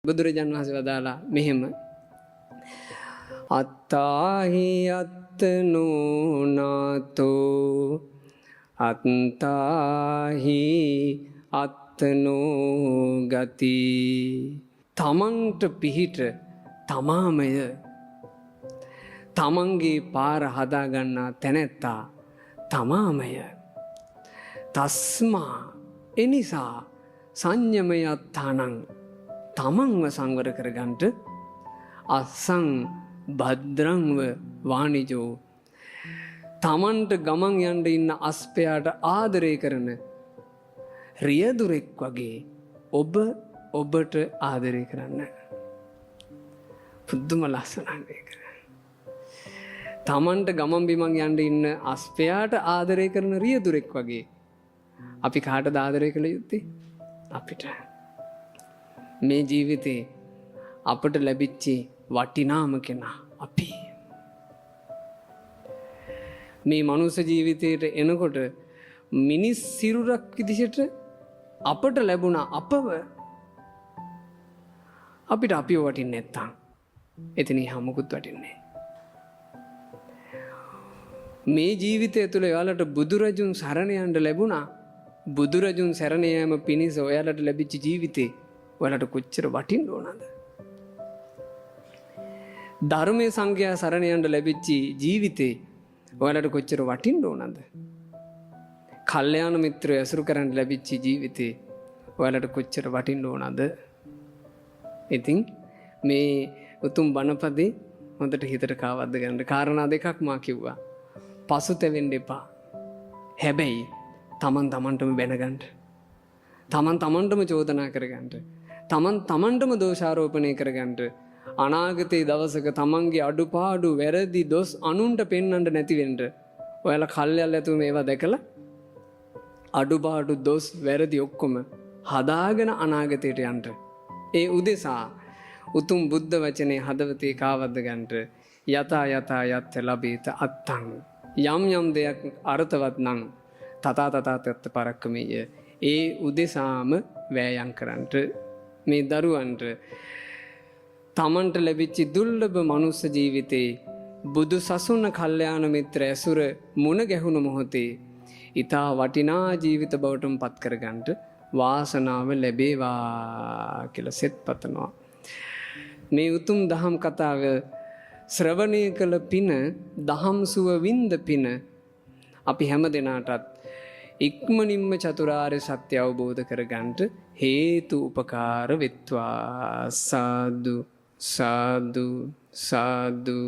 බුදුරජාණන් වහන්සේ වදාලා මෙහෙම අත්තාහි අත්තනෝ නාතෝ අත්තාහි අත්තනෝ ගති. තමන්ට පිහිට තමාමය. තමන්ගේ පාර හදාගන්නා තැනැත්තා තමාමය. තස්මා එනිසා සංයමයත්තානං තමන්ව සංවර කරගන්ට අස්සං භද්‍රංව වානිජෝ තමන්ට ගමන් යන්න ඉන්න අස්පයාට ආදරය කරන රියදුරෙක් වගේ ඔබට ආදරය කරන්න. පුදුම ලස්සනයි. තමන්ට ගමන් බිමන් යන්න ඉන්න අස්පයාට ආදරය කරන රියදුරෙක් වගේ අපි කාටද ආදරය කළ යුත්තේ? අපිට. මේ ජීවිතේ අපට ලැබිච්චි වටිනාම කෙනා අපි. මේ මනුස්ස ජීවිතයට එනකොට මිනිස් සිරුරක් විදිහට අපට ලැබුණා අපව. අපිට අපිව වටින්නේ නැත්තම් එතන හැමකුත් වටින්නේ. මේ ජීවිතය තුළ ඔයාලට බුදුරජුන් සරණ යන්න ලැබුණා. බුදුරජුන් සරණ යාම පිණිස ඔයාලට ලැබිච්ච ජීවිතේ ඔයාලට කොච්චර වටින්න ඕනද? ධර්මයේ සංඝයා සරණ යන්න ලැබිච්ච ජීවිතේ ඔයාලට කොච්චර වටින්න ඕනද? කල්යාණ මිත්‍රය ඇසුරු කරන්න ලැබිච්ච ජීවිතේ ඔයාලට කොච්චර වටින්න ඕනද? ඉතින් මේ උතුම් බණපදේ හොඳට හිතට කාවද්ද ගන්න කාරණා දෙකක් මා කිව්වා. පසුතැවෙන්න එපා. හැබැයි තමන් තමන්ටම බැනගන්න. තමන් තමන්ටම චෝදනා කරගන්න. තමන් තමන්ටම දෝෂාරෝපණය කරගන්න. අනාගතයේ දවසක තමන්ගේ අඩුපාඩු වැරදි දොස් අනුන්ට පෙන්වන්න නැති වෙන්න. ඔයාලා කල්යල් ඇතුව මේවා දැකලා අඩුපාඩු දොස් වැරදි ඔක්කොම හදාගෙන අනාගතයට යන්න. ඒ උදෙසා උතුම් බුද්ධ වචනේ හදවතේ කාවද්ද ගන්නට යතා යතා යත් ලැබීත අත්තං යම් යම් දෙයක් අර්ථවත් නම් තත පරක්කමය ඒ උදෙසාම වෑයම් කරන්නට මේ දරුවන්ට තමන්ට ලැබිච්ච දුර්ලභ මනුස්ස ජීවිතේ බුදු සසුන කල්යාණ මිත්‍ර ඇසුර මුණ ගැහුණු මොහොතේ ඊතා වටිනා ජීවිත බවටම පත් කරගන්නට වාසනාව ලැබේවා කියලා සෙත් පතනවා. මේ උතුම් දහම් කතාව ශ්‍රවණය කළ පින දහම් සුව වින්ද පින අපි හැම දිනාටත් ඉක්මනින්ම චතුරාර්ය සත්‍ය අවබෝධ කරගන්නට හේතු උපකාර වෙත්වා. සාදු සාදු සාදු.